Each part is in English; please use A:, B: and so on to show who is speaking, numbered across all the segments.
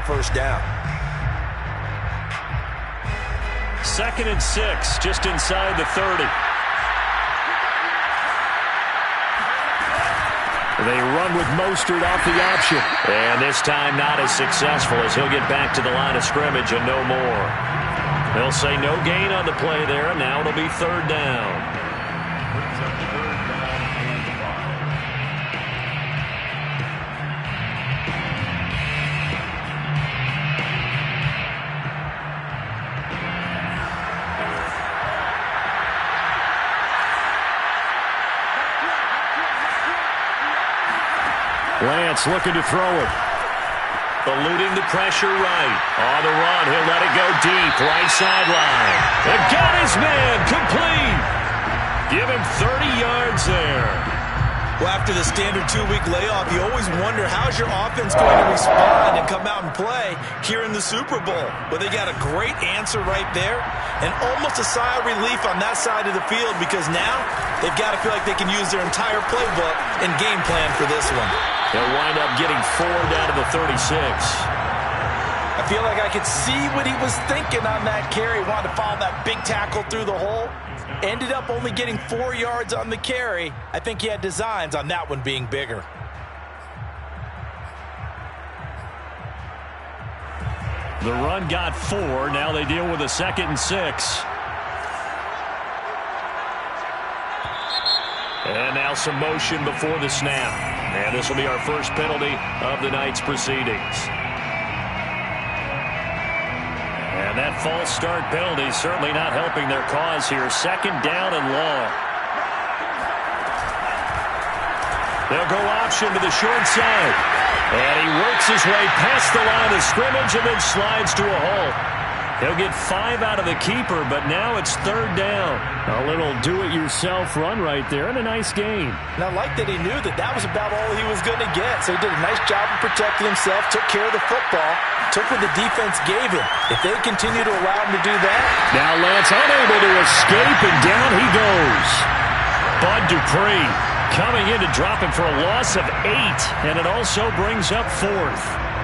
A: first down.
B: 2nd and 6, just inside the 30. They run with Mostert off the option. And this time not as successful as he'll get back to the line of scrimmage and no more. They'll say no gain on the play there, and now it'll be 3rd down. Lance looking to throw it. Eluding the pressure right. On the run, he'll let it go deep. Right sideline. And got his man complete. Give him 30 yards there.
A: Well, after the standard 2-week layoff, you always wonder how's your offense going to respond and come out and play here in the Super Bowl. Well, they got a great answer right there and almost a sigh of relief on that side of the field because now they've got to feel like they can use their entire playbook and game plan for this one.
B: They'll wind up getting 4 down to the 36.
A: I feel like I could see what he was thinking on that carry. Wanted to follow that big tackle through the hole. Ended up only getting 4 yards on the carry. I think he had designs on that one being bigger.
B: The run got 4. Now they deal with a 2nd and 6. And now some motion before the snap. And this will be our first penalty of the night's proceedings. And that false start penalty certainly not helping their cause here. 2nd down and long. They'll go option to the short side. And he works his way past the line of scrimmage and then slides to a hole. He'll get 5 out of the keeper, but now it's 3rd down. A little do-it-yourself run right there and a nice gain.
A: And I like that he knew that that was about all he was going to get. So he did a nice job of protecting himself, took care of the football, took what the defense gave him. If they continue to allow him to do that.
B: Now Lance unable to escape, and down he goes. Bud Dupree coming in to drop him for a loss of 8, and it also brings up 4th.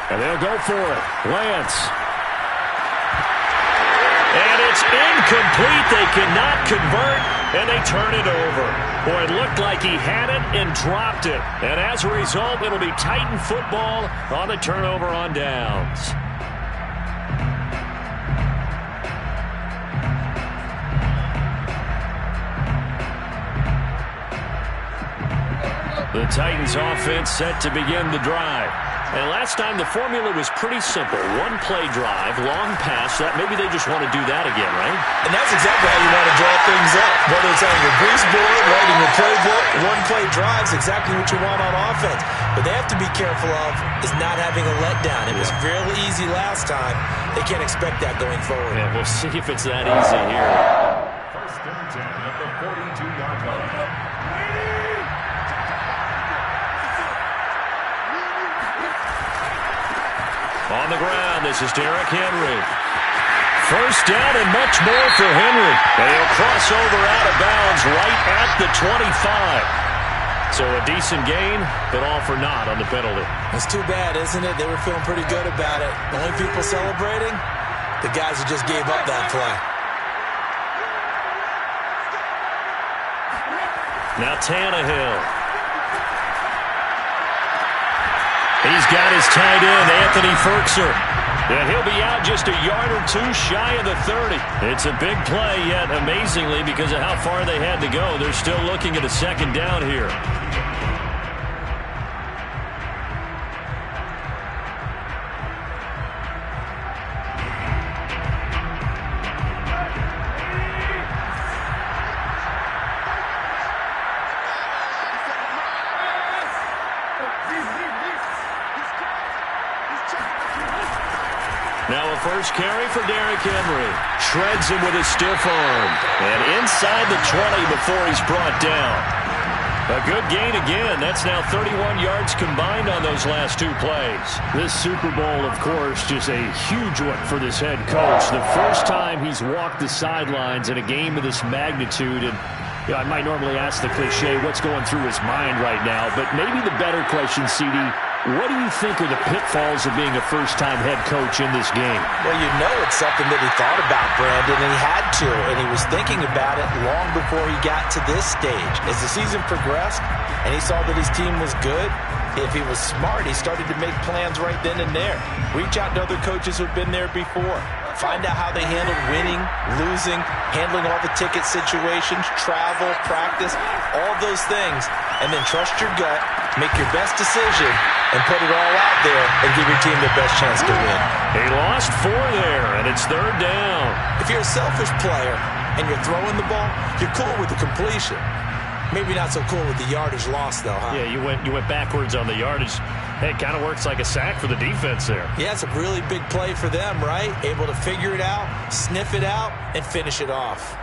B: And they'll go for it. Lance. And it's incomplete. They cannot convert, and they turn it over. Boy, it looked like he had it and dropped it. And as a result, it'll be Titan football on the turnover on downs. The Titans offense set to begin the drive. And last time the formula was pretty simple. 1-play drive, long pass. That maybe they just want to do that again, right?
A: And that's exactly how you want to draw things up. Whether it's on your grease board, writing your playbook, 1-play drives, exactly what you want on offense. But they have to be careful of is not having a letdown. It was fairly easy last time. They can't expect that going forward.
B: Yeah, we'll see if it's that easy here.
C: 1st and 10 at the 42-yard line.
B: On the ground, this is Derrick Henry. 1st down and much more for Henry. And he'll cross over out of bounds right at the 25. So a decent gain, but all for naught on the penalty.
A: It's too bad, isn't it? They were feeling pretty good about it. The only people celebrating, the guys who just gave up that play.
B: Now Tannehill. He's got his tight end, Anthony Ferkser. And he'll be out just a yard or 2 shy of the 30. It's a big play, yet amazingly, because of how far they had to go, they're still looking at a 2nd down here. Now a first carry for Derrick Henry. Shreds him with a stiff arm. And inside the 20 before he's brought down. A good gain again. That's now 31 yards combined on those last two plays.
D: This Super Bowl, of course, just a huge one for this head coach. The first time he's walked the sidelines in a game of this magnitude. And I might normally ask the cliche, what's going through his mind right now? But maybe the better question, CD, what do you think are the pitfalls of being a first-time head coach in this game?
A: Well, you know it's something that he thought about, Brandon, and he had to, and he was thinking about it long before he got to this stage. As the season progressed and he saw that his team was good, if he was smart, he started to make plans right then and there. Reach out to other coaches who've been there before. Find out how they handled winning, losing, handling all the ticket situations, travel, practice, all those things, and then trust your gut, make your best decision, and put it all out there and give your team the best chance to win.
B: He lost 4 there, and it's 3rd down.
A: If you're a selfish player and you're throwing the ball, you're cool with the completion. Maybe not so cool with the yardage loss, though, huh?
B: Yeah, you went backwards on the yardage. Hey, it kind of works like a sack for the defense there.
A: Yeah, it's a really big play for them, right? Able to figure it out, sniff it out, and finish it off.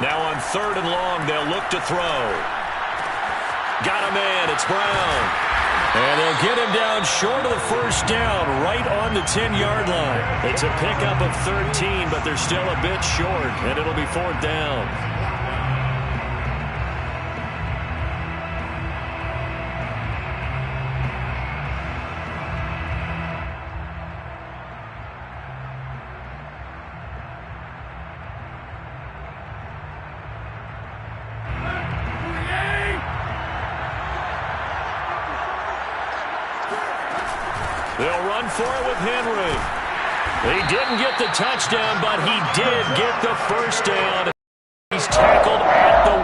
B: Now on 3rd and long, they'll look to throw. Got a man, it's Brown. And they'll get him down short of the first down, right on the 10-yard line. It's a pickup of 13, but they're still a bit short, and it'll be 4th down. They'll run for it with Henry. He didn't get the touchdown, but he did get the first down. He's tackled at the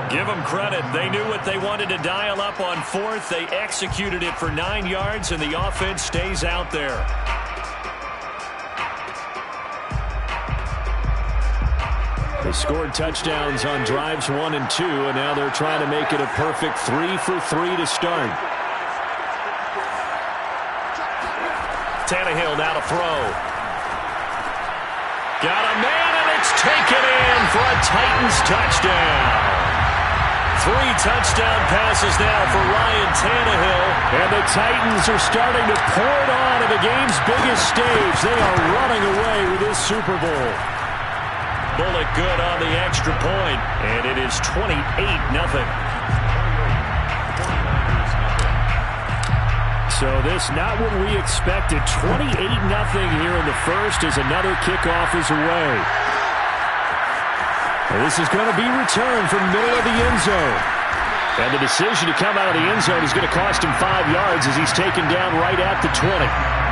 B: 1. Give them credit. They knew what they wanted to dial up on 4th. They executed it for 9 yards, and the offense stays out there.
D: They scored touchdowns on drives 1 and 2, and now they're trying to make it a perfect 3 for 3 to start.
B: Tannehill now to throw. Got a man, and it's taken in for a Titans touchdown. 3 touchdown passes now for Ryan Tannehill.
D: And the Titans are starting to pour it on at the game's biggest stage. They are running away with this Super Bowl.
B: Bullet good on the extra point, and it is 28-0.
D: So this not what we expected. 28-0 here in the first as another kickoff is away. And this is going to be returned from the middle of the end zone. And the decision to come out of the end zone is going to cost him 5 yards as he's taken down right at the 20.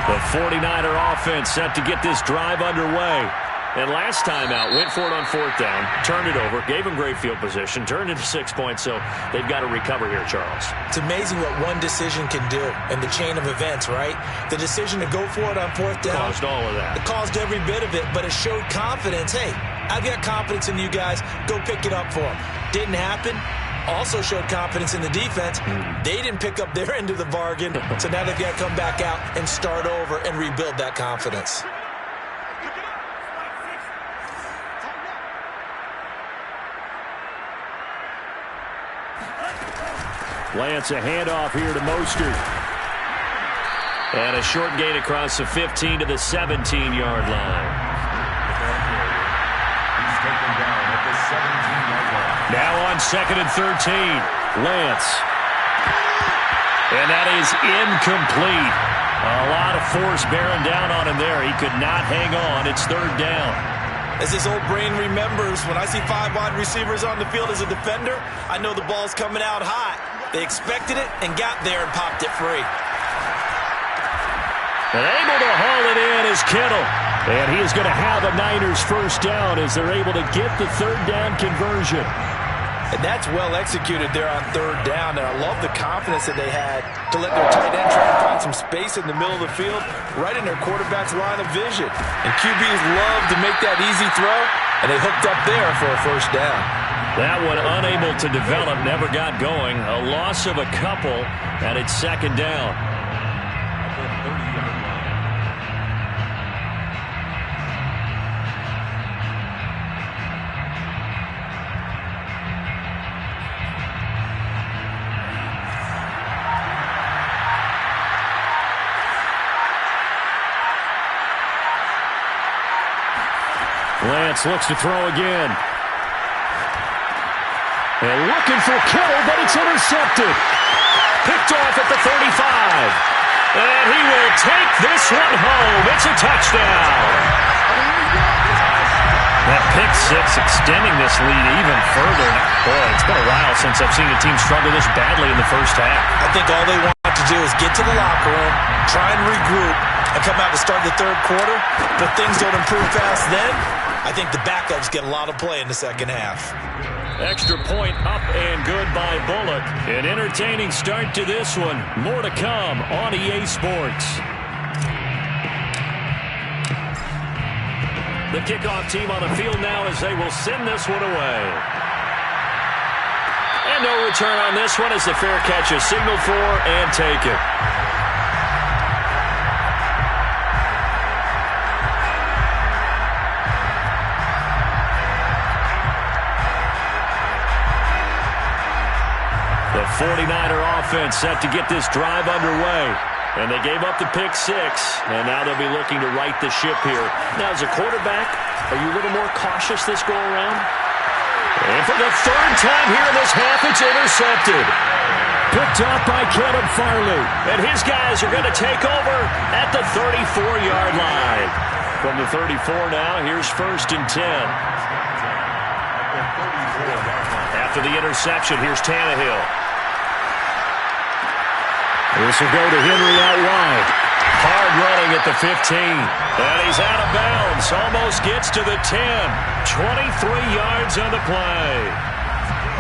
B: The 49er offense set to get this drive underway. And last time out, went for it on 4th down, turned it over, gave them great field position, turned it to 6 points, so they've got to recover here, Charles.
A: It's amazing what one decision can do in the chain of events, right? The decision to go for it on 4th down.
B: Caused all of that.
A: It caused every bit of it, but it showed confidence. Hey, I've got confidence in you guys. Go pick it up for them. Didn't happen. Also showed confidence in the defense. They didn't pick up their end of the bargain, so now they've got to come back out and start over and rebuild that confidence.
D: Lance, a handoff here to Mostert.
B: And a short gain across the 15 to the 17-yard line.
C: He's taken down at the 17-yard line.
B: Now on 2nd and 13, Lance. And that is incomplete. A lot of force bearing down on him there. He could not hang on. It's 3rd down.
A: As his old brain remembers, when I see 5 wide receivers on the field as a defender, I know the ball's coming out hot. They expected it and got there and popped it free.
B: And able to haul it in is Kittle. And he is going to have a Niners first down as they're able to get the 3rd down conversion.
A: And that's well executed there on 3rd down. And I love the confidence that they had to let their tight end try and find some space in the middle of the field, right in their quarterback's line of vision. And QBs love to make that easy throw, and they hooked up there for a first down.
B: That one unable to develop, never got going. A loss of a couple, and it's 2nd down.
D: Lance looks to throw again. And looking for Kittle, but it's intercepted.
B: Picked off at the 35. And he will take this one home. It's a touchdown. That pick six extending this lead even further. Boy, it's been a while since I've seen a team struggle this badly in the first half.
A: I think all they want to do is get to the locker room, try and regroup, and come out to start the 3rd quarter. But things don't improve fast then. I think the backups get a lot of play in the second half.
B: Extra point up and good by Bullock. An entertaining start to this one. More to come on EA Sports. The kickoff team on the field now as they will send this one away. And no return on this one as the fair catch is signaled for and taken. The 49er offense set to get this drive underway. And they gave up the pick six, and now they'll be looking to right the ship here. Now, as a quarterback, are you a little more cautious this go-around? And for the 3rd time here in this half, it's intercepted.
D: Picked up by Caleb Farley.
B: And his guys are going to take over at the 34-yard line. From the 34 now, here's 1st and 10. After the interception, here's Tannehill.
D: This will go to Henry out wide.
B: Hard running at the 15. And he's out of bounds. Almost gets to the 10. 23 yards on the play.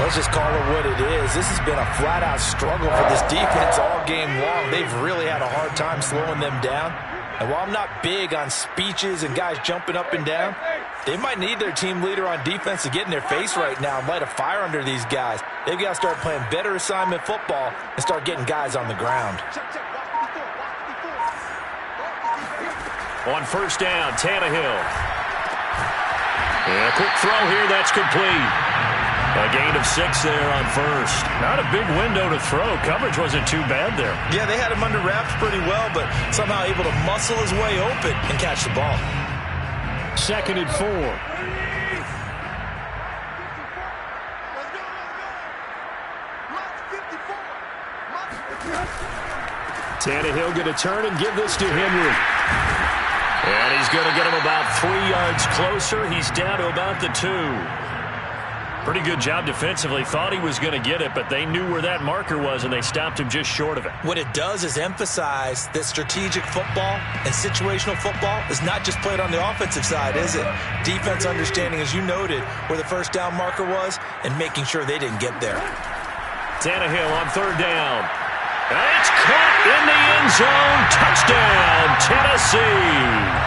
A: Let's just call it what it is. This has been a flat-out struggle for this defense all game long. They've really had a hard time slowing them down. And while I'm not big on speeches and guys jumping up and down, they might need their team leader on defense to get in their face right now and light a fire under these guys. They've got to start playing better assignment football and start getting guys on the ground.
B: On 1st down, Tannehill. And a quick throw here, that's complete. A gain of 6 there on 1st. Not a big window to throw. Coverage wasn't too bad there.
A: Yeah, they had him under wraps pretty well, but somehow able to muscle his way open and catch the ball.
D: 2nd and 4. Tannehill going to turn and give this to Henry.
B: And he's going to get him about 3 yards closer. He's down to about the 2. Pretty good job defensively. Thought he was going to get it, but they knew where that marker was, and they stopped him just short of it.
A: What it does is emphasize that strategic football and situational football is not just played on the offensive side, is it? Defense understanding, as you noted, where the 1st down marker was and making sure they didn't get there.
B: Tannehill on 3rd down. And it's caught in the end zone. Touchdown, Tennessee.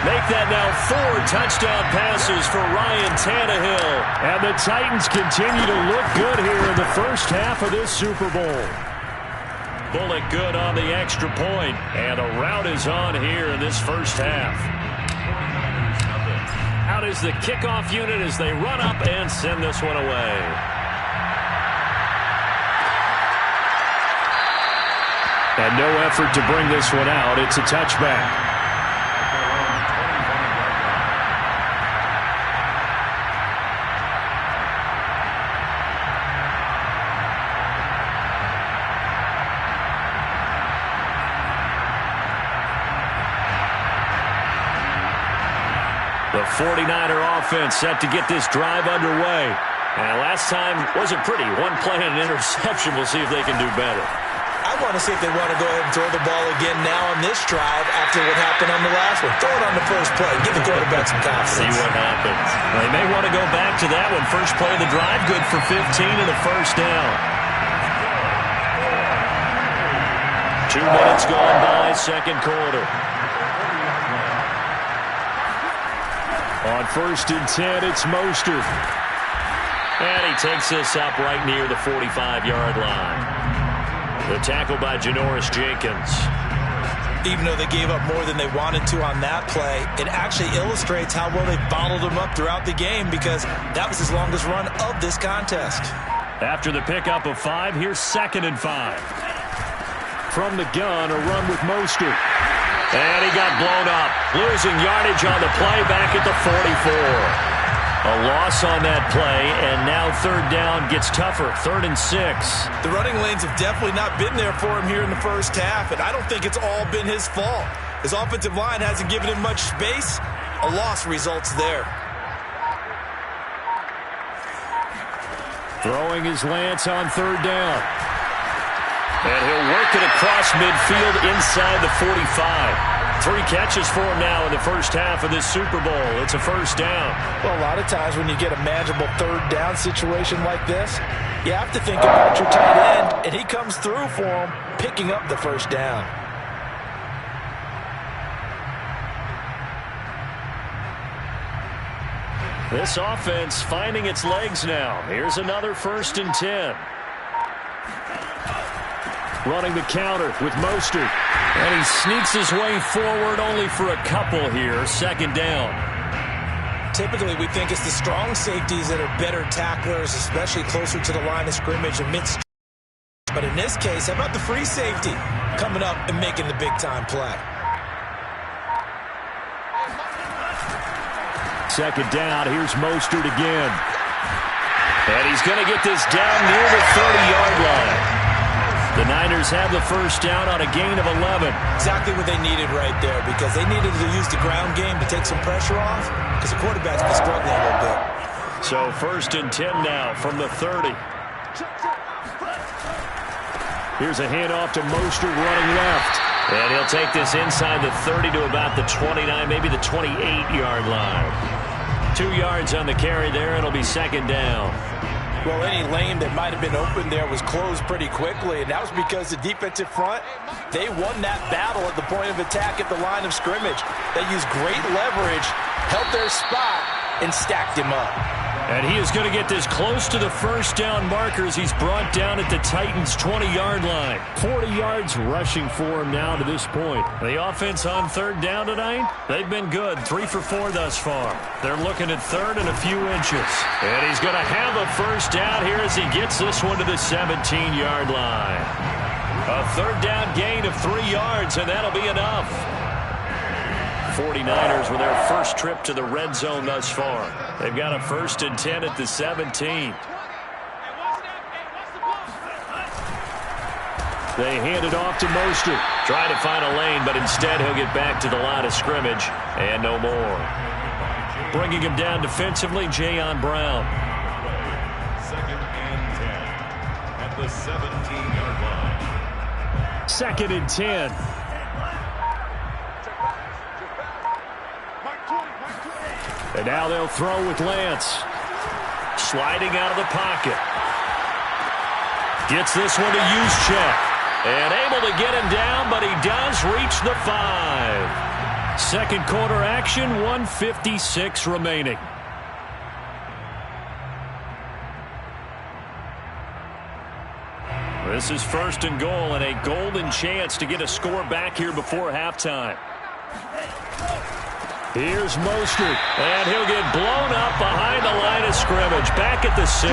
B: Make that now 4 touchdown passes for Ryan Tannehill.
D: And the Titans continue to look good here in the first half of this Super Bowl.
B: Bullock good on the extra point. And a rout is on here in this first half. Out is the kickoff unit as they run up and send this one away.
D: And no effort to bring this one out. It's a touchback.
B: The 49er offense set to get this drive underway. And last time wasn't pretty. One play and an interception. We'll see if they can do better.
A: I want to see if they want to go ahead and throw the ball again now on this drive after what happened on the last one. Throw it on the first play. Give the quarterback some confidence.
B: See what happens. They may want to go back to that one. First play of the drive, good for 15 and a first down. 2 minutes gone by, second quarter.
D: On 1st and 10, it's Mostert.
B: And he takes this up right near the 45-yard line. The tackle by Janoris Jenkins.
A: Even though they gave up more than they wanted to on that play, it actually illustrates how well they bottled him up throughout the game because that was his longest run of this contest.
B: After the pickup of 5, here's 2nd and 5.
D: From the gun, a run with Mostert.
B: And he got blown up, losing yardage on the play back at the 44. A loss on that play, and now 3rd down gets tougher, 3rd and 6.
A: The running lanes have definitely not been there for him here in the first half, and I don't think it's all been his fault. His offensive line hasn't given him much space. A loss results there.
D: Throwing his Lance on 3rd down.
B: And he'll work it across midfield inside the 45. 3 catches for him now in the first half of this Super Bowl. It's a first down.
A: Well, a lot of times when you get a manageable 3rd down situation like this, you have to think about your tight end, and he comes through for him, picking up the first down.
B: This offense finding its legs now. Here's another 1st and 10.
D: Running the counter with Mostert.
B: And he sneaks his way forward only for a couple here. 2nd down.
A: Typically, we think it's the strong safeties that are better tacklers, especially closer to the line of scrimmage amidst. But in this case, how about the free safety coming up and making the big-time play?
D: 2nd down. Here's Mostert again.
B: And he's going to get this down near the 30-yard line. The Niners have the first down on a gain of 11.
A: Exactly what they needed right there because they needed to use the ground game to take some pressure off because the quarterback's been struggling a little bit.
B: So 1st and 10 now from the 30.
D: Here's a handoff to Mostert running left.
B: And he'll take this inside the 30 to about the 29, maybe the 28-yard line. 2 yards on the carry there. It'll be 2nd down.
A: Well, any lane that might have been open there was closed pretty quickly, and that was because the defensive front, they won that battle at the point of attack at the line of scrimmage. They used great leverage, held their spot, and stacked him up.
B: And he is going to get this close to the first down markers. He's brought down at the Titans' 20-yard line.
D: 40 yards rushing for him now to this point.
B: The offense on 3rd down tonight, they've been good. 3 for 4 thus far. They're looking at 3rd and a few inches. And he's going to have a first down here as he gets this one to the 17-yard line. A 3rd down gain of 3 yards, and that'll be enough. 49ers with their first trip to the red zone thus far. They've got a 1st and 10 at the 17.
D: They hand it off to Mostert.
B: Trying to find a lane, but instead he'll get back to the line of scrimmage and no more. Bringing him down defensively, Jayon Brown.
C: 2nd and 10 at the 17-yard line.
D: 2nd and 10. And now they'll throw with Lance.
B: Sliding out of the pocket. Gets this one to Juszczyk. And able to get him down, but he does reach the 5. 2nd quarter action, 1:56 remaining. This is 1st and goal and a golden chance to get a score back here before halftime.
D: Here's Mostert.
B: And he'll get blown up behind the line of scrimmage. Back at the 6.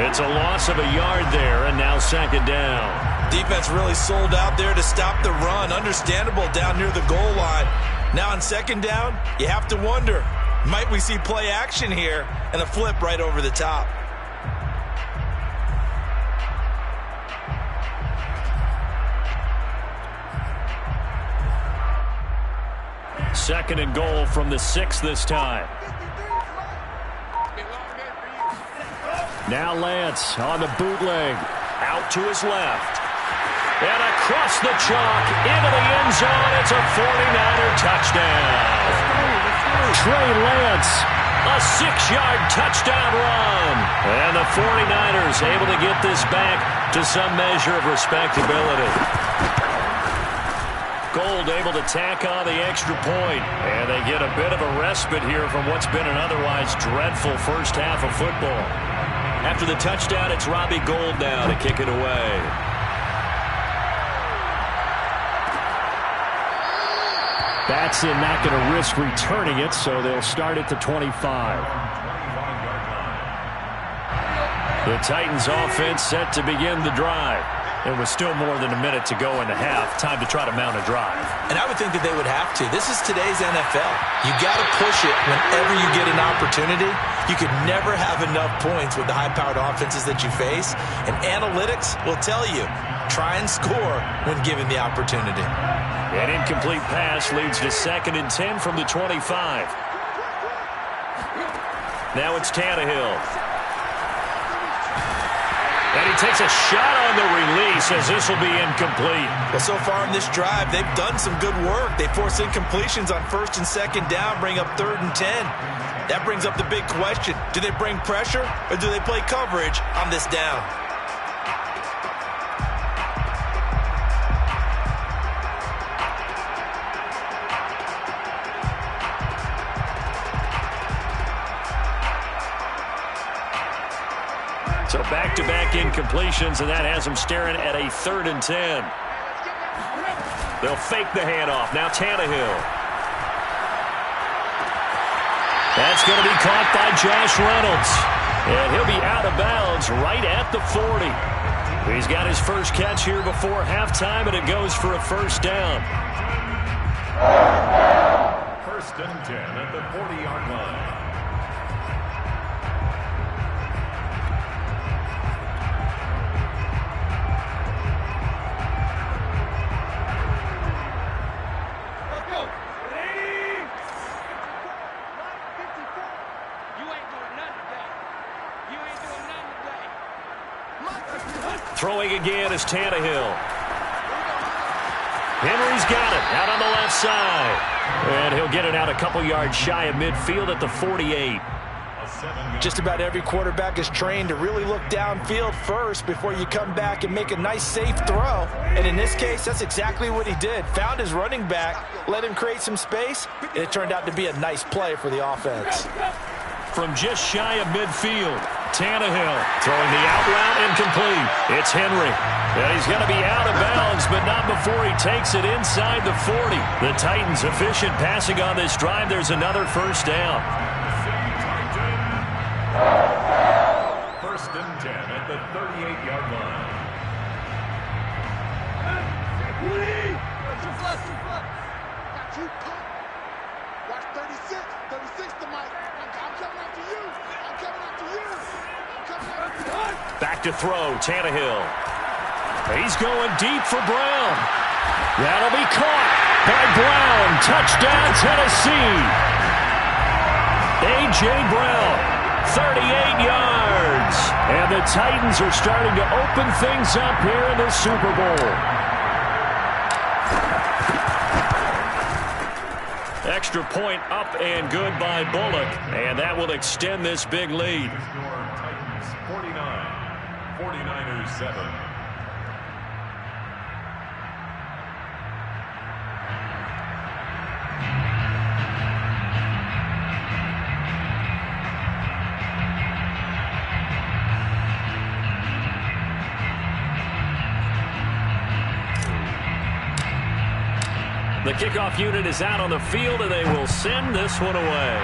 B: It's a loss of a yard there, and now 2nd down.
A: Defense really sold out there to stop the run. Understandable down near the goal line. Now on second down, you have to wonder, might we see play action here and a flip right over the top?
B: Second and goal from the 6 this time. Now Lance on the bootleg. Out to his left. And across the chalk into the end zone. It's a 49er touchdown. Trey Lance, a 6-yard touchdown run. And the 49ers able to get this back to some measure of respectability. Gold able to tack on the extra point. And they get a bit of a respite here from what's been an otherwise dreadful first half of football. After the touchdown, it's Robbie Gould now to kick it away.
D: Batson not going to risk returning it, so they'll start at the 25.
B: The Titans offense set to begin the drive.
D: There was still more than a minute to go in the half. Time to try to mount a drive.
A: And I would think that they would have to. This is today's NFL. You got to push it whenever you get an opportunity. You could never have enough points with the high-powered offenses that you face. And analytics will tell you, try and score when given the opportunity.
B: An incomplete pass leads to 2nd and 10 from the 25. Now it's Tannehill. And he takes a shot on the release as this will be incomplete.
A: Well, so far in this drive, they've done some good work. They force incompletions on 1st and 2nd down, bring up 3rd and 10. That brings up the big question. Do they bring pressure or do they play coverage on this down?
B: So back-to-back incompletions, and that has them staring at a 3rd and 10. They'll fake the handoff. Now Tannehill. That's going to be caught by Josh Reynolds. And he'll be out of bounds right at the 40. He's got his first catch here before halftime, and it goes for a first down.
C: 1st and 10 at the 40-yard line.
B: Throwing again is Tannehill. Henry's got it out on the left side. And he'll get it out a couple yards shy of midfield at the 48.
A: Just about every quarterback is trained to really look downfield first before you come back and make a nice, safe throw. And in this case, that's exactly what he did. Found his running back, let him create some space, and it turned out to be a nice play for the offense.
B: From just shy of midfield, Tannehill throwing the out route incomplete. It's Henry. And he's going to be out of bounds, but not before he takes it inside the 40. The Titans efficient passing on this drive. There's another first down.
C: 1st and 10 at the 38-yard line.
E: Watch 36. 36 to Mike. I'm coming after you. I'm coming after you. I'm coming after you.
B: Back to throw, Tannehill. He's going deep for Brown. That'll be caught by Brown. Touchdown, Tennessee. A.J. Brown, 38 yards. And the Titans are starting to open things up here in the Super Bowl. Extra point up and good by Bullock. And that will extend this big lead.
C: Titans 49, 49ers 7.
B: The kickoff unit is out on the field, and they will send this one away.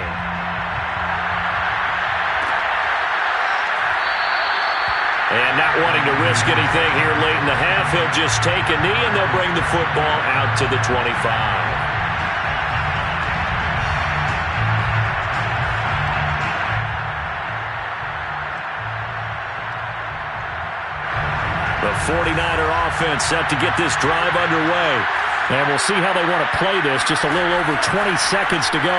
B: And now wanting to risk anything here late in the half, he'll just take a knee, and they'll bring the football out to the 25. The 49er offense set to get this drive underway.
D: And we'll see how they want to play this. Just a little over 20 seconds to go.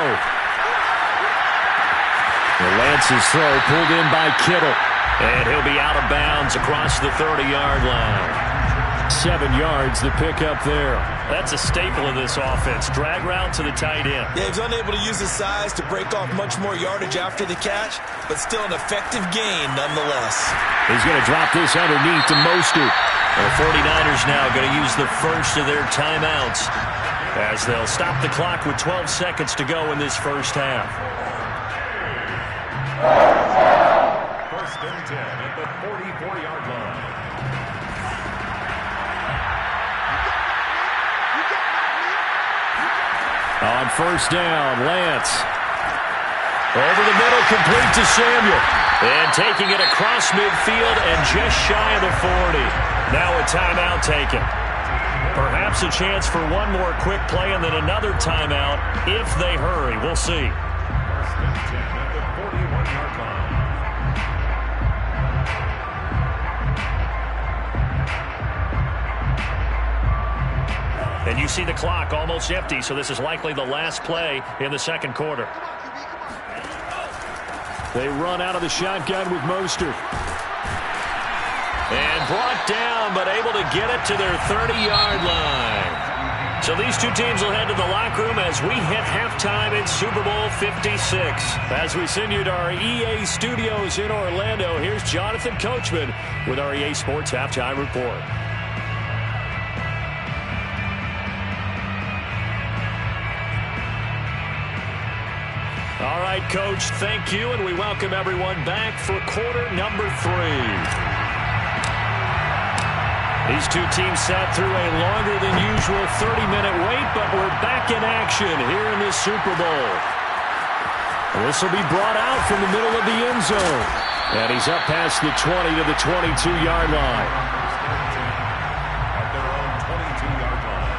B: Lance's throw pulled in by Kittle. And he'll be out of bounds across the 30-yard line.
D: 7 yards to pick up there.
B: That's a staple of this offense. Drag route to the tight end.
A: Yeah, he's unable to use his size to break off much more yardage after the catch, but still an effective gain nonetheless.
D: He's going to drop this underneath to Mostert.
B: The 49ers now going to use the first of their timeouts as they'll stop the clock with 12 seconds to go in this first half.
C: First and 10 at the 44-yard line.
D: On first down, Lance.
B: Over the middle, complete to Samuel. And taking it across midfield and just shy of the 40. Now a timeout taken. Perhaps a chance for one more quick play and then another timeout if they hurry. We'll see.
C: First and 10 at the 41-yard line.
B: And you see the clock almost empty, so this is likely the last play in the second quarter.
D: They run out of the shotgun with Mostert.
B: And brought down, but able to get it to their 30-yard line. So these two teams will head to the locker room as we hit halftime in Super Bowl 56.
D: As we send you to our EA studios in Orlando, here's Jonathan Coachman with our EA Sports Halftime Report.
B: All right, Coach, thank you, and we welcome everyone back for quarter number 3. These two teams sat through a longer than usual 30-minute wait, but we're back in action here in the Super Bowl.
D: This will be brought out from the middle of the end zone. And he's up past the 20 to the 22-yard line.
C: At their own 22-yard line.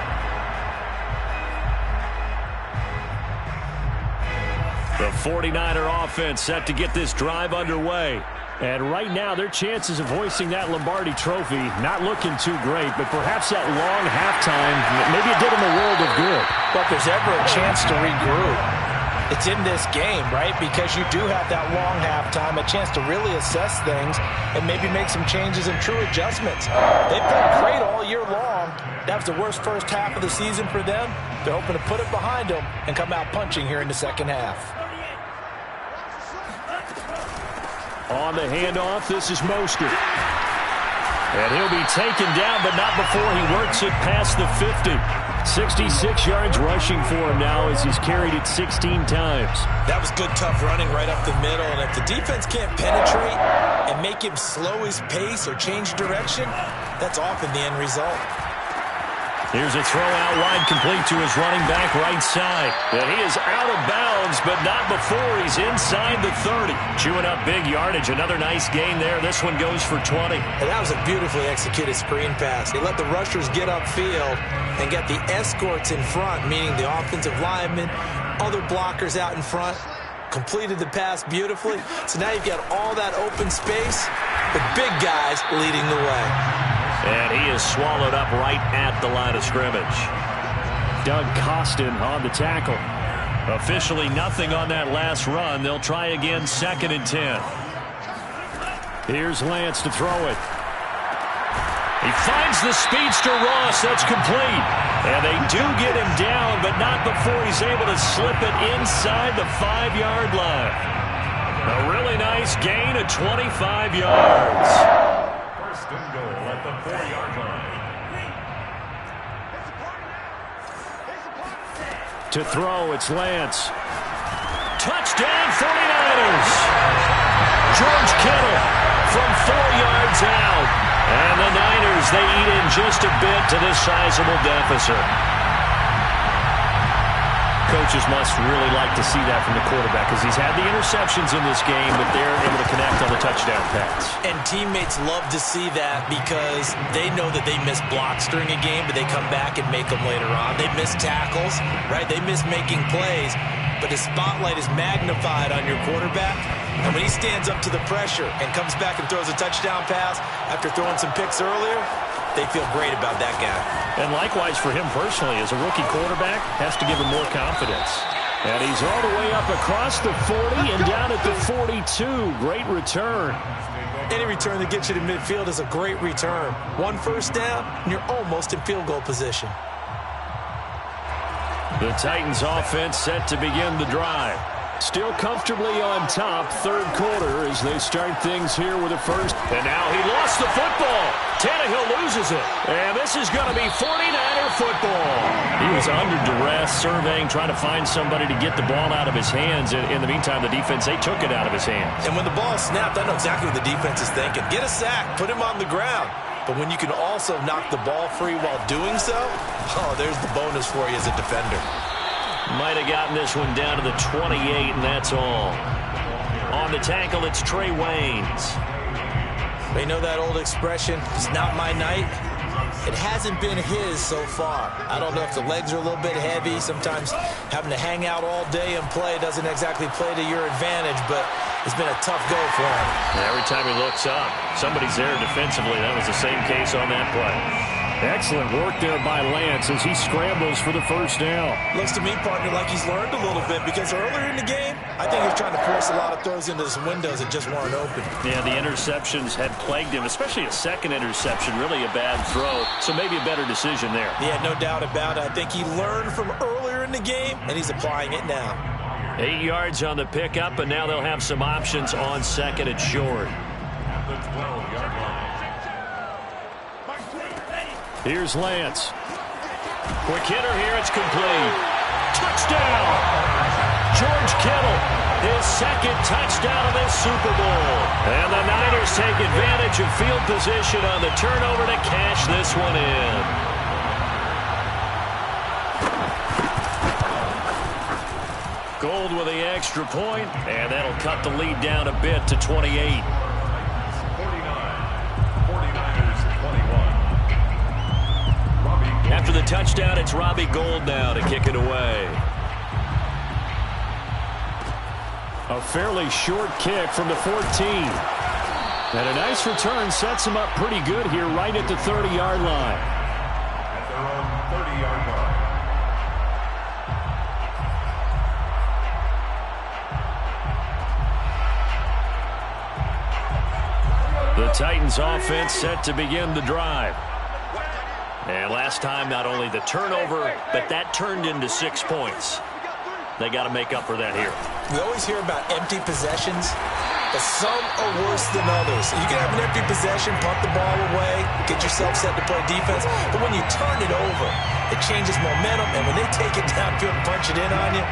B: The 49er offense set to get this drive underway.
D: And right now, their chances of hoisting that Lombardi trophy not looking too great, but perhaps that long halftime, maybe it did them a world of good.
A: But if there's ever a chance to regroup, it's in this game, right? Because you do have that long halftime, a chance to really assess things and maybe make some changes and true adjustments. They played great all year long. That was the worst first half of the season for them. They're hoping to put it behind them and come out punching here in the second half.
D: On the handoff, this is Mostert.
B: And he'll be taken down, but not before he works it past the 50.
D: 66 yards rushing for him now as he's carried it 16 times.
A: That was good, tough running right up the middle. And if the defense can't penetrate and make him slow his pace or change direction, that's often the end result.
B: Here's a throw out wide, complete to his running back right side. And he is out of bounds, but not before he's inside the 30. Chewing up big yardage. Another nice gain there. This one goes for 20.
A: And that was a beautifully executed screen pass. They let the rushers get upfield and get the escorts in front, meaning the offensive linemen, other blockers out in front. Completed the pass beautifully. So now you've got all that open space, the big guys leading the way.
B: And he is swallowed up right at the line of scrimmage.
D: Doug Costin on the tackle.
B: Officially nothing on that last run. They'll try again, 2nd and 10.
D: Here's Lance to throw it.
B: He finds the speedster Ross. That's complete. And they do get him down, but not before he's able to slip it inside the 5-yard line. A really nice gain of 25 yards.
C: First and goal at the 4-yard line.
D: To throw, it's Lance.
B: Touchdown 49ers. George Kittle from 4 yards out. And the Niners, they eat in just a bit to this sizable deficit. Coach,
D: Coaches must really like to see that from the quarterback because he's had the interceptions in this game, but they're able to connect on the touchdown pass.
A: And teammates love to see that because they know that they miss blocks during a game, but they come back and make them later on. They miss tackles, right? They miss making plays, but the spotlight is magnified on your quarterback. And when he stands up to the pressure and comes back and throws a touchdown pass after throwing some picks earlier, they feel great about that guy.
D: And likewise for him personally, as a rookie quarterback, has to give him more confidence. And he's all the way up across the 40 and down at the 42. Great return.
A: Any return that gets you to midfield is a great return. One first down, and you're almost in field goal position.
D: The Titans offense set to begin the drive. Still comfortably on top, third quarter, as they start things here with a first. And now he lost the football. Tannehill loses it. And this is going to be 49er football. He was under duress, surveying, trying to find somebody to get the ball out of his hands. In the meantime, the defense, they took it out of his hands.
A: And when the ball snapped, I know exactly what the defense is thinking. Get a sack, put him on the ground. But when you can also knock the ball free while doing so, oh, there's the bonus for you as a defender.
D: Might have gotten this one down to the 28, and that's all. On the tackle, it's Trey Waynes.
A: They know that old expression, it's not my night. It hasn't been his so far. I don't know if the legs are a little bit heavy. Sometimes having to hang out all day and play doesn't exactly play to your advantage, but it's been a tough go for him.
D: Every time he looks up, somebody's there defensively. That was the same case on that play. Excellent work there by Lance as he scrambles for the first down.
A: Looks to me, partner, like he's learned a little bit because earlier in the game, I think he was trying to force a lot of throws into some windows that just weren't open.
D: Yeah, the interceptions had plagued him, especially a second interception, really a bad throw. So maybe a better decision there.
A: Yeah, no doubt about it. I think he learned from earlier in the game, and he's applying it now.
D: 8 yards on the pickup, and now they'll have some options on second and short.
C: At the 12-yard line.
D: Here's Lance. Quick hitter here, it's complete. Touchdown! George Kittle, his second touchdown of this Super Bowl. And the Niners take advantage of field position on the turnover to cash this one in. Gold with the extra point, and that'll cut the lead down a bit to 28.
C: 49ers 21.
D: After the touchdown, it's Robbie Gould now to kick it away. A fairly short kick from the 14. And a nice return sets him up pretty good here right at the 30-yard line.
C: At their own 30-yard line.
D: The Titans offense set to begin the drive. And last time, not only the turnover, but that turned into 6 points. They got to make up for that here.
A: We always hear about empty possessions, but some are worse than others. You can have an empty possession, punt the ball away, get yourself set to play defense, but when you turn it over, it changes momentum, and when they take it downfield and punch it in on you,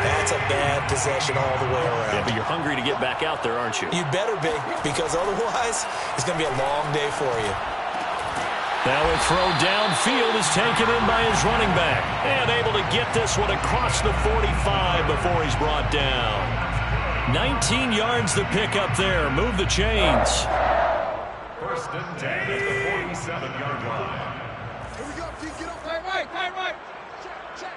A: that's a bad possession all the way around.
D: Yeah, but you're hungry to get back out there, aren't you?
A: You better be, because otherwise, it's going to be a long day for you.
D: Now a throw downfield is taken in by his running back. And able to get this one across the 45 before he's brought down. 19 yards to pick up there. Move the chains.
C: First and 10 at the 47-yard line.
E: Here we go, T. Get up. Tight right. Check.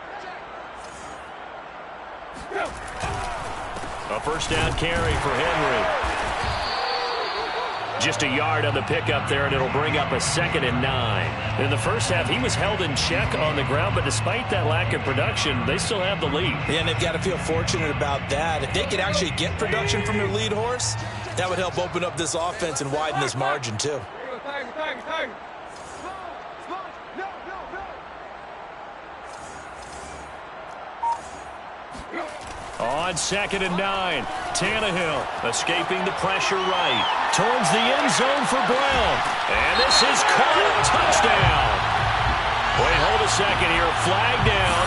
D: A first down carry for Henry. Just a yard on the pickup there, and it'll bring up a 2nd and 9. In the first half, he was held in check on the ground, but despite that lack of production, they still have the lead.
A: Yeah, and they've got to feel fortunate about that. If they could actually get production from their lead horse, that would help open up this offense and widen this margin, too.
B: On 2nd and 9, Tannehill escaping the pressure right. Towards the end zone for Brown. And this is caught. Touchdown. Wait, hold a second here. Flag down.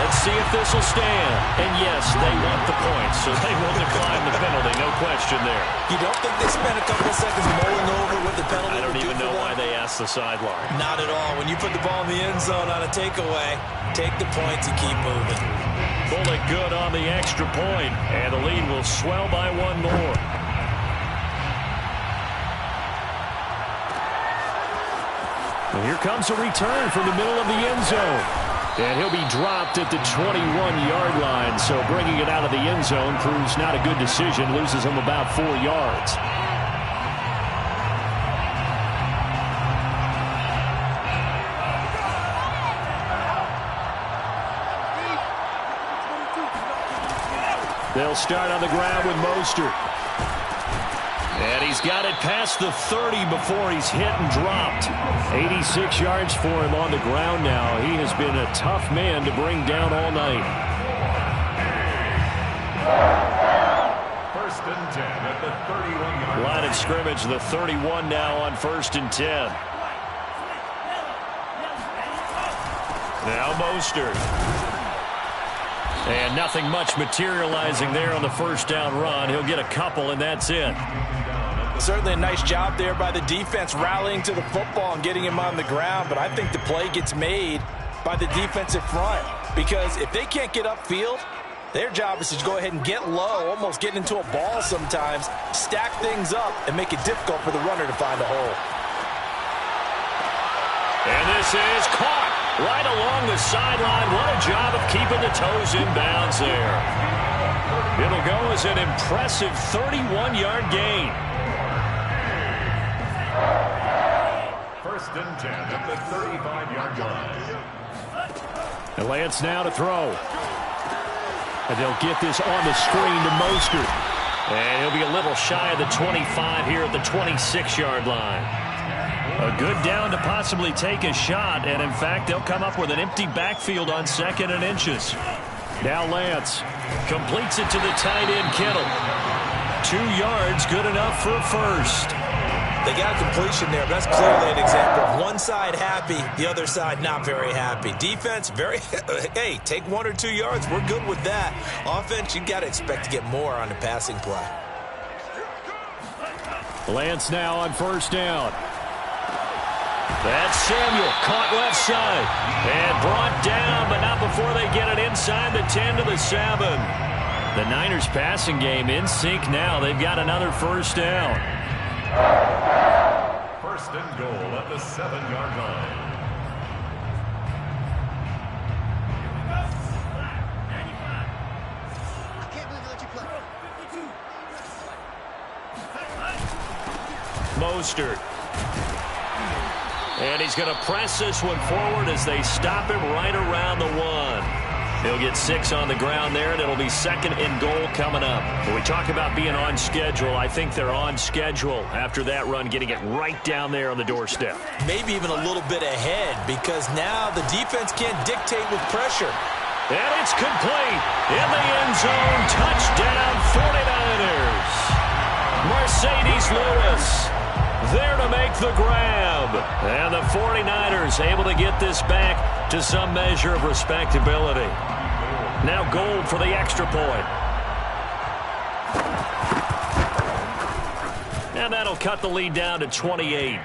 B: Let's see if this will stand. And yes, they want the points, so they will decline the penalty. No question there.
A: You don't think they spent a couple of seconds mulling over what the penalty
B: I don't
A: would do
B: even know
A: for
B: why
A: them?
B: they asked the sideline.
A: Not at all. When you put the ball in the end zone on a takeaway, take the points and keep moving.
B: Bullet good on the extra point, and the lead will swell by one more. And here comes a return from the middle of the end zone. And he'll be dropped at the 21-yard line, so bringing it out of the end zone proves not a good decision, loses him about 4 yards. They'll start on the ground with Mostert. And he's got it past the 30 before he's hit and dropped. 86 yards for him on the ground now. He has been a tough man to bring down all night.
C: First and 10 at the 31-yard line.
B: Line of scrimmage, the 31 now on 1st and 10. Now Mostert. And nothing much materializing there on the first down run. He'll get a couple, and that's it.
A: Certainly a nice job there by the defense rallying to the football and getting him on the ground, but I think the play gets made by the defensive front because if they can't get upfield, their job is to go ahead and get low, almost get into a ball sometimes, stack things up, and make it difficult for the runner to find a hole.
B: And this is caught right along the sideline. What a job of keeping the toes in bounds there. It'll go as an impressive 31-yard gain.
C: First and 10 at the 35-yard line.
B: And Lance now to throw. And they'll get this on the screen to Mostert. And he'll be a little shy of the 25 here at the 26-yard line. A good down to possibly take a shot, and in fact, they'll come up with an empty backfield on 2nd and inches. Now Lance completes it to the tight end, Kittle. 2 yards, good enough for a first.
A: They got a completion there, but that's clearly an example of one side happy, the other side not very happy. Defense, hey, take 1 or 2 yards, we're good with that. Offense, you got to expect to get more on the passing play.
B: Lance now on 1st down. That's Samuel, caught left side, and brought down, but not before they get it inside the 10 to the 7. The Niners passing game in sync now. They've got another first down.
C: First and goal at the 7-yard line.
E: I can't believe they let you play.
B: Mostert. And he's going to press this one forward as they stop him right around the 1. He'll get 6 on the ground there, and it'll be 2nd and goal coming up. When we talk about being on schedule, I think they're on schedule after that run, getting it right down there on the doorstep.
A: Maybe even a little bit ahead because now the defense can't dictate with pressure.
B: And it's complete in the end zone. Touchdown 49ers. Mercedes Lewis there to make the grab. And the 49ers able to get this back to some measure of respectability. Now Gold for the extra point. And that'll cut the lead down to 28.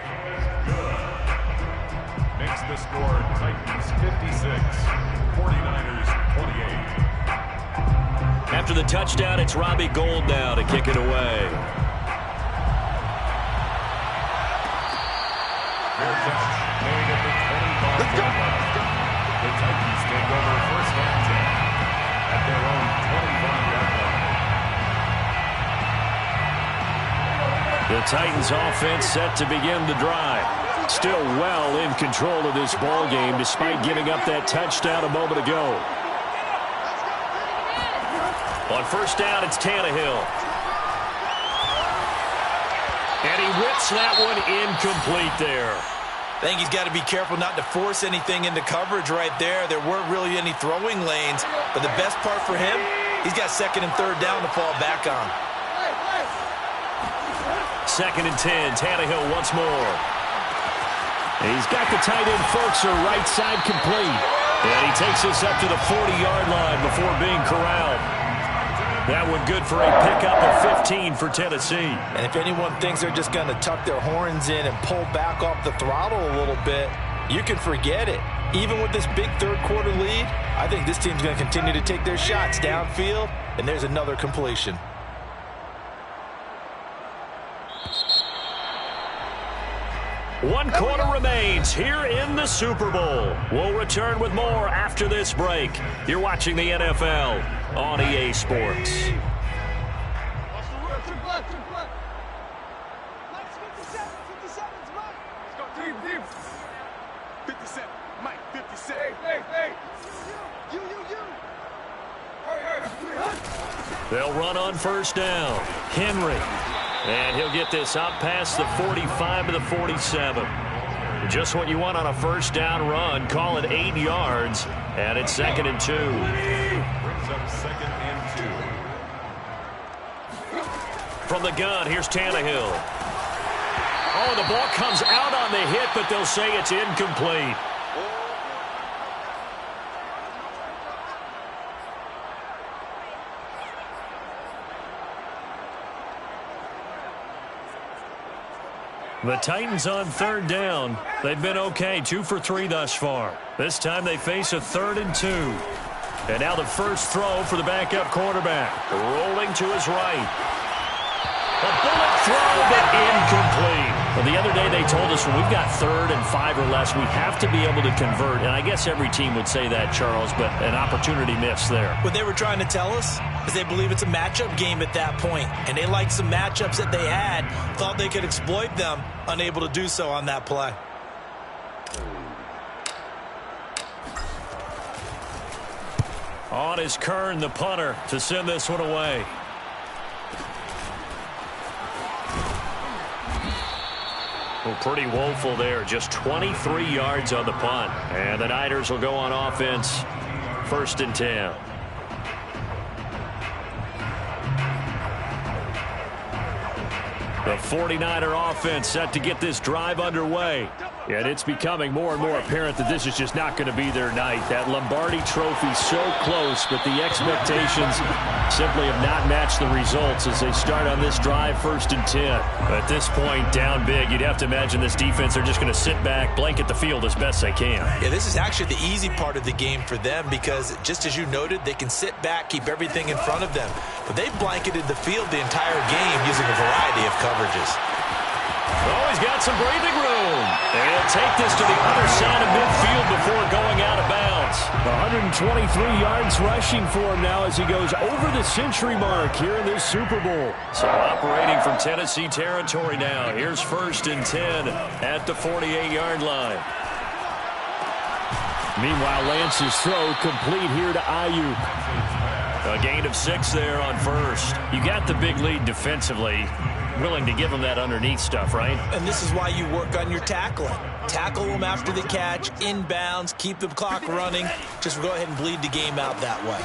C: Makes the score Titans 56, 49ers 28.
B: After the touchdown, it's Robbie Gould now to kick it away.
C: Fair catch made at the 25-yard line. The Titans take over 1st and 10 at their own 25-yard line.
B: The Titans offense set to begin the drive. Still well in control of this ball game despite giving up that touchdown a moment ago. On 1st down, it's Tannehill. And he whips that one incomplete there.
A: I think he's got to be careful not to force anything into coverage right there. There weren't really any throwing lanes, but the best part for him, he's got 2nd and 3rd down to fall back on.
B: 2nd and 10, Tannehill once more. And he's got the tight end Folkser right side complete. And he takes us up to the 40-yard line before being corralled. That one good for a pickup of 15 for Tennessee.
A: And if anyone thinks they're just going to tuck their horns in and pull back off the throttle a little bit, you can forget it. Even with this big third-quarter lead, I think this team's going to continue to take their shots downfield, and there's another completion.
B: One quarter remains here in the Super Bowl. We'll return with more after this break. You're watching the NFL on EA Sports. They'll run on first down. Henry. And he'll get this out past the 45 to the 47. Just what you want on a first down run. Call it 8 yards. And it's 2nd and 2.
C: Brings up 2nd and 2.
B: From the gun, here's Tannehill. Oh, the ball comes out on the hit, but they'll say it's incomplete. The Titans on third down. They've been okay, 2 for 3 thus far. This time they face a 3rd and 2. And now the first throw for the backup quarterback. Rolling to his right. A bullet throw, but incomplete. Well, the other day they told us when we've got 3rd and 5 or less, we have to be able to convert. And I guess every team would say that, Charles, but an opportunity missed there.
A: What they were trying to tell us is they believe it's a matchup game at that point, and they liked some matchups that they had, thought they could exploit them, unable to do so on that play.
B: On is Kern, the punter, to send this one away. Well, pretty woeful there. Just 23 yards on the punt. And the Niners will go on offense. 1st and 10. The 49er offense set to get this drive underway. And it's becoming more and more apparent that this is just not going to be their night. That Lombardi trophy so close, but the expectations simply have not matched the results as they start on this drive 1st and 10. At this point, down big, you'd have to imagine this defense are just going to sit back, blanket the field as best they can.
A: Yeah, this is actually the easy part of the game for them because, just as you noted, they can sit back, keep everything in front of them. But they've blanketed the field the entire game using a variety of coverages.
B: Oh, he's got some breathing room. And he'll take this to the other side of midfield before going out of bounds.
D: 123 yards rushing for him now as he goes over the century mark here in this Super Bowl.
B: So operating from Tennessee territory now. Here's 1st and 10 at the 48-yard line.
D: Meanwhile, Lance's throw complete here to Ayuk.
B: A gain of 6 there on first. You got the big lead defensively. Willing to give them that underneath stuff, right?
A: And this is why you work on your tackling. Tackle them after the catch, inbounds, keep the clock running. Just go ahead and bleed the game out that way.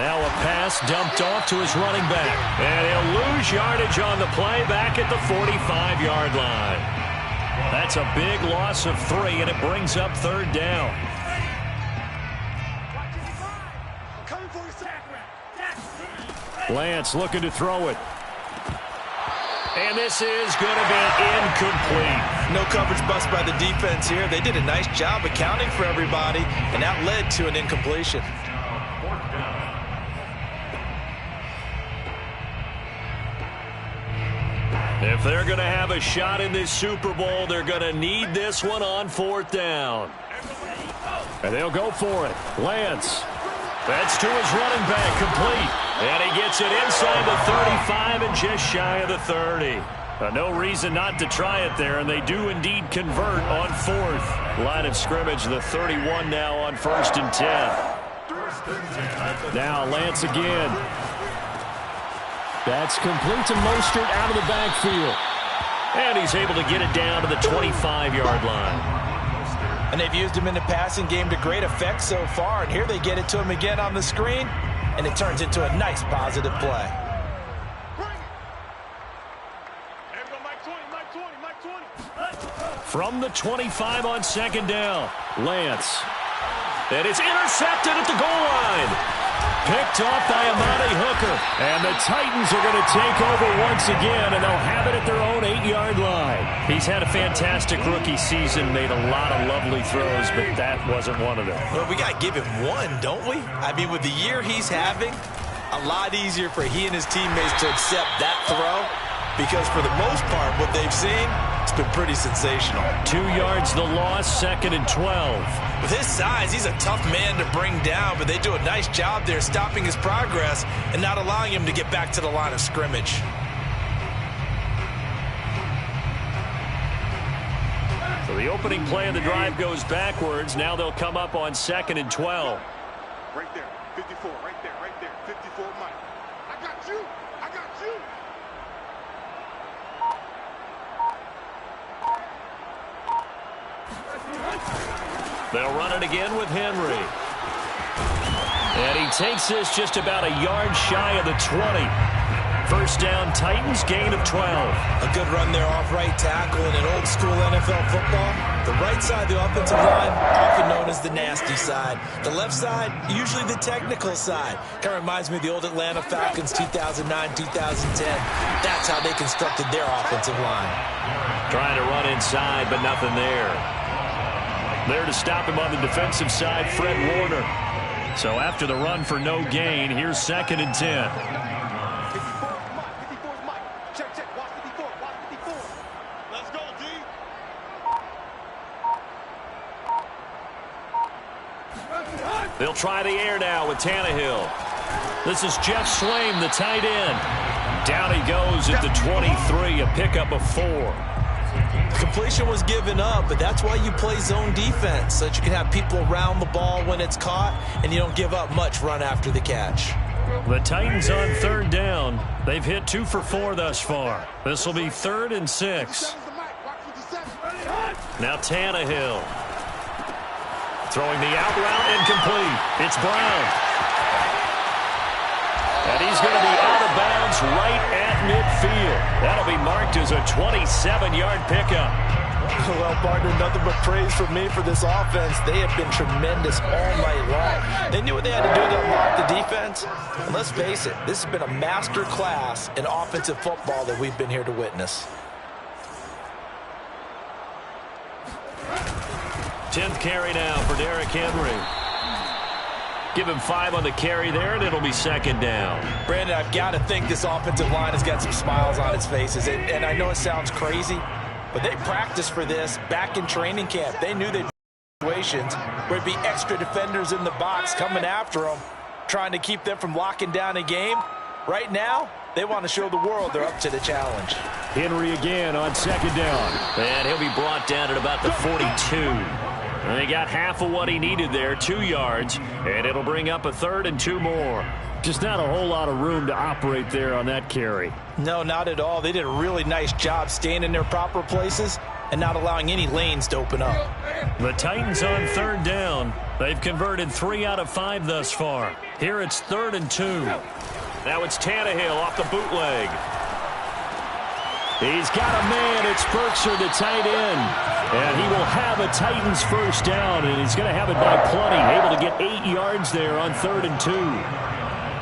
B: Now a pass dumped off to his running back. And he'll lose yardage on the play back at the 45-yard line. That's a big loss of 3, and it brings up 3rd down.
D: Lance looking to throw it.
B: And this is going to be incomplete.
A: No coverage bust by the defense here. They did a nice job accounting for everybody, and that led to an incompletion.
B: If they're going to have a shot in this Super Bowl, they're going to need this one on 4th down.
D: And they'll go for it. Lance.
B: That's to his running back, complete. And he gets it inside the 35 and just shy of the 30. No reason not to try it there, and they do indeed convert on 4th. Line of scrimmage, the 31 now on 1st and 10.
D: Now Lance again. That's complete to Mostert out of the backfield.
B: And he's able to get it down to the 25-yard line.
A: And they've used him in the passing game to great effect so far. And here they get it to him again on the screen. And it turns into a nice positive play.
B: From the 25 on 2nd down, Lance. And it's intercepted at the goal line. Picked off by Amani Hooker.
D: And the Titans are going to take over once again, and they'll have it at their own 8-yard line.
B: He's had a fantastic rookie season, made a lot of lovely throws, but that wasn't one of them.
A: Well, we got to give him one, don't we? I mean, with the year he's having, a lot easier for he and his teammates to accept that throw, because for the most part, what they've seen, it's been pretty sensational.
B: 2 yards the loss, 2nd and 12.
A: With his size, he's a tough man to bring down, but they do a nice job there stopping his progress and not allowing him to get back to the line of scrimmage.
B: So the opening play of the drive goes backwards. Now they'll come up on 2nd and 12.
E: Right there, 54, right there, 54, Mike. I got you, I got you.
B: They'll run it again with Henry. And he takes this just about a yard shy of the 20. First down, Titans, gain of 12.
A: A good run there off right tackle in an old school NFL football. The right side of the offensive line, often known as the nasty side. The left side, usually the technical side. Kind of reminds me of the old Atlanta Falcons 2009, 2010. That's how they constructed their offensive line.
B: Trying to run inside, but nothing there. There to stop him on the defensive side, Fred Warner. So after the run for no gain, here's 2nd and 10.
E: 54 is Mike. Check, watch 54, watch 54. Let's go, D.
B: They'll try the air now with Tannehill. This is Jeff Swaim, the tight end. Down he goes at the 23, a pickup of 4.
A: Completion was given up, but that's why you play zone defense, so that you can have people around the ball when it's caught, and you don't give up much run after the catch.
B: The Titans on 3rd down. They've hit 2 for 4 thus far. This will be 3rd and 6. Now Tannehill. Throwing the out route incomplete. It's Brown. And he's going to be out of bounds right at midfield. That'll be marked as a 27-yard pickup.
A: Well, partner, nothing but praise from me for this offense. They have been tremendous all night long. They knew what they had to do to unlock the defense. And let's face it, this has been a master class in offensive football that we've been here to witness.
B: 10th carry now for Derrick Henry. Give him 5 on the carry there, and it'll be 2nd down.
A: Brandon, I've got to think this offensive line has got some smiles on its faces. And I know it sounds crazy, but they practiced for this back in training camp. They knew they'd be situations where it'd be extra defenders in the box coming after them, trying to keep them from locking down a game. Right now, they want to show the world they're up to the challenge.
D: Henry again on 2nd down.
B: And he'll be brought down at about the 42. And they got half of what he needed there, 2 yards, and it'll bring up a 3rd and 2 more.
D: Just not a whole lot of room to operate there on that carry.
A: No, not at all. They did a really nice job staying in their proper places and not allowing any lanes to open up.
B: The Titans on 3rd down. They've converted 3 out of 5 thus far. Here it's 3rd and 2. Now it's Tannehill off the bootleg.
D: He's got a man. It's Berkshire, the tight end. And he will have a Titans first down, and he's going to have it by plenty. Able to get 8 yards there on 3rd and 2.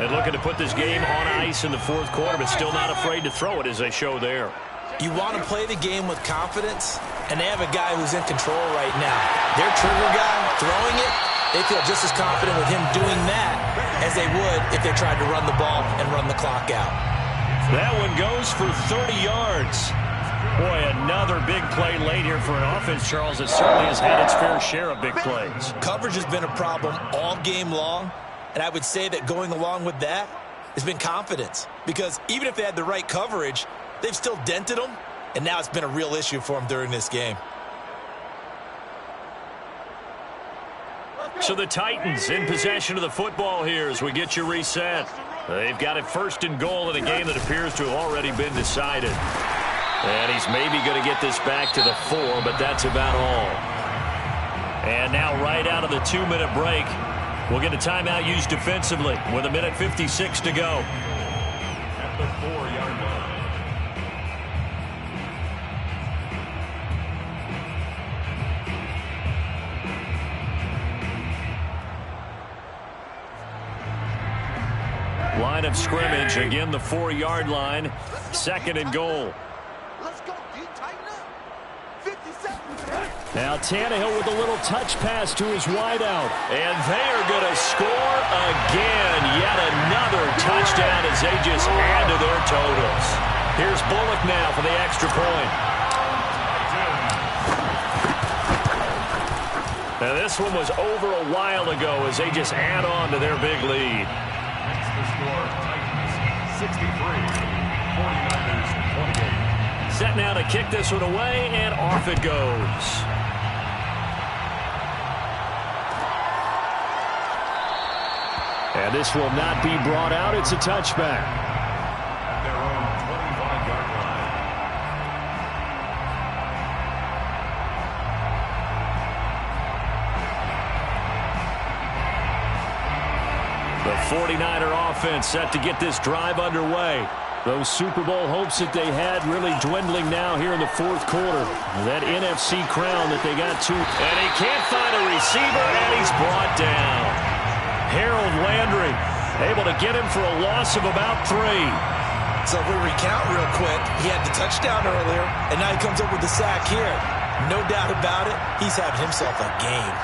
B: And looking to put this game on ice in the 4th quarter, but still not afraid to throw it as they show there.
A: You want to play the game with confidence, and they have a guy who's in control right now. Their trigger guy throwing it, they feel just as confident with him doing that as they would if they tried to run the ball and run the clock out.
B: That one goes for 30 yards. Boy, another big play late here for an offense, Charles, that certainly has had its fair share of big plays.
A: Coverage has been a problem all game long, and I would say that going along with that has been confidence, because even if they had the right coverage, they've still dented them, and now it's been a real issue for them during this game.
B: So the Titans in possession of the football here as we get you reset. They've got it 1st and goal in a game that appears to have already been decided. And he's maybe going to get this back to the 4, but that's about all. And now right out of the 2-minute break, we'll get a timeout used defensively with 1:56 to go.
C: At the 4-yard line.
B: Line of scrimmage, again the 4-yard line. 2nd and goal.
E: Let's go, D. Tighten up. 50 seconds.
D: Now Tannehill with a little touch pass to his wideout.
B: And they are going to score again. Yet another touchdown as they just add to their totals. Here's Bullock now for the extra point. Now this one was over a while ago as they just add on to their big lead.
C: Makes the score Titans 63, 49ers 28.
B: Set now to kick this one away, and off it goes.
D: And this will not be brought out. It's a touchback.
C: At their own 25-yard line.
B: The 49er offense set to get this drive underway.
D: Those Super Bowl hopes that they had really dwindling now here in the 4th quarter. That NFC crown that they got to.
B: And he can't find a receiver, and he's brought down. Harold Landry able to get him for a loss of about 3.
A: So if we recount real quick, he had the touchdown earlier, and now he comes up with the sack here. No doubt about it, he's having himself a game.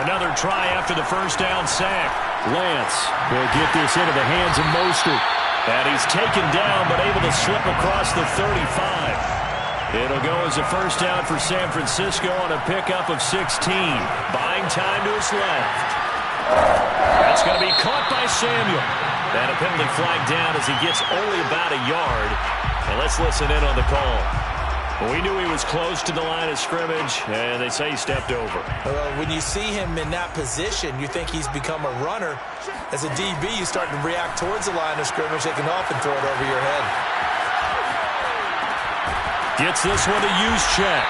B: Another try after the first down sack.
D: Lance will get this into the hands of Mostert.
B: And he's taken down, but able to slip across the 35. It'll go as a first down for San Francisco on a pickup of 16. Buying time to his left. That's going to be caught by Samuel. And a penalty flag down as he gets only about a yard. And let's listen in on the call. We knew he was close to the line of scrimmage, and they say he stepped over.
A: When you see him in that position, you think he's become a runner. As a DB, you start to react towards the line of scrimmage, they can often throw it over your head.
B: Gets this one to Juszczyk.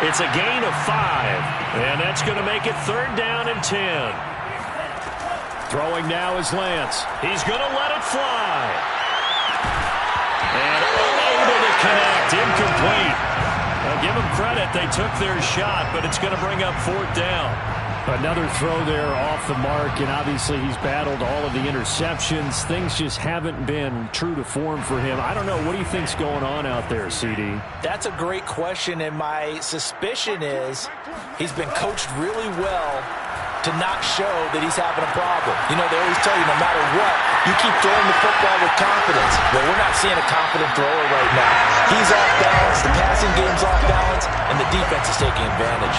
B: It's a gain of 5, and that's going to make it 3rd down and 10.
D: Throwing now is Lance.
B: He's going to let it fly. And unable to connect, incomplete. Well, give them credit, they took their shot, but it's going to bring up 4th down.
D: Another throw there off the mark, and obviously he's battled all of the interceptions. Things just haven't been true to form for him. I don't know. What do you think's going on out there, CD?
A: That's a great question, and my suspicion is he's been coached really well to not show that he's having a problem. You know, they always tell you no matter what, you keep throwing the football with confidence. Well, we're not seeing a confident thrower right now. He's off balance, the passing game's off balance, and the defense is taking advantage.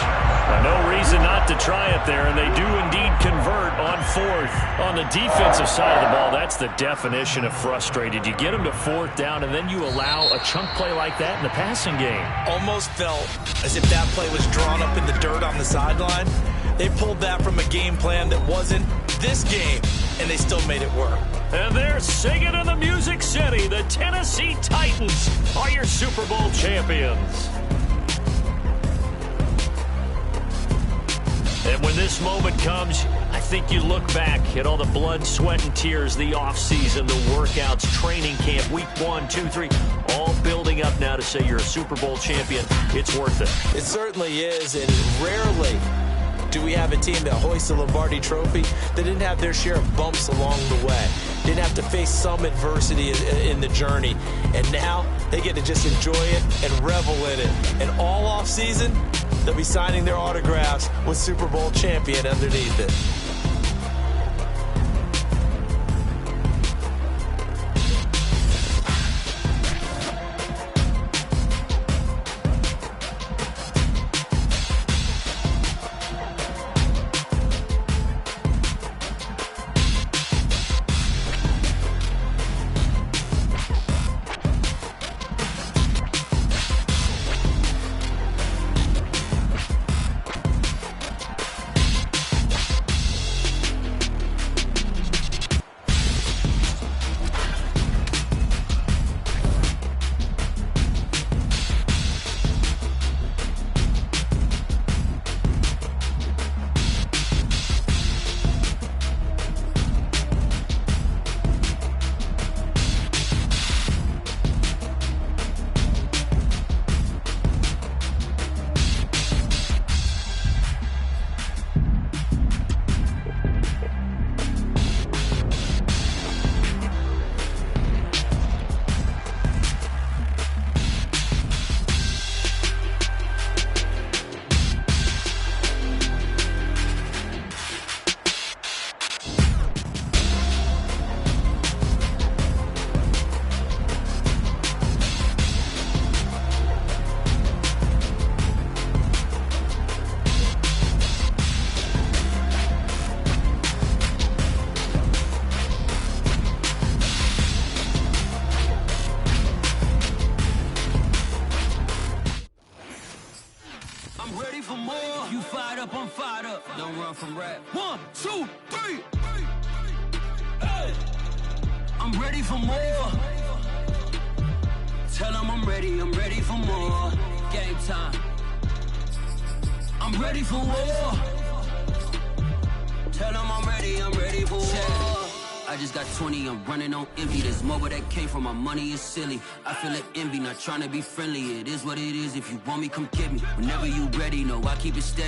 B: No reason not to try it there, and they do indeed convert on 4th. On the defensive side of the ball, that's the definition of frustrated. You get them to 4th down, and then you allow a chunk play like that in the passing game.
A: Almost felt as if that play was drawn up in the dirt on the sideline. They pulled that from a game plan that wasn't this game, and they still made it work.
B: And they're singing in the Music City. The Tennessee Titans are your Super Bowl champions. And when this moment comes, I think you look back at all the blood, sweat, and tears, the offseason, the workouts, training camp, week 1, 2, 3, all building up now to say you're a Super Bowl champion. It's worth it.
A: It certainly is, and rarely do we have a team that hoists the Lombardi Trophy that didn't have their share of bumps along the way, didn't have to face some adversity in the journey, and now they get to just enjoy it and revel in it. And all off season, they'll be signing their autographs with Super Bowl champion underneath it.
F: I'm ready for more. You fired up, I'm fired up. Don't run from rap. 1, 2, 3. Hey. I'm ready for more. Tell them I'm ready for more. Game time. I'm ready for war. Tell them I'm ready for war. I just got 20, I'm running on envy. There's more where that came from, my money is silly. I feel it envy, not trying to be friendly. It is what it is, if you want me, come get me. Whenever you ready, no, I keep it steady.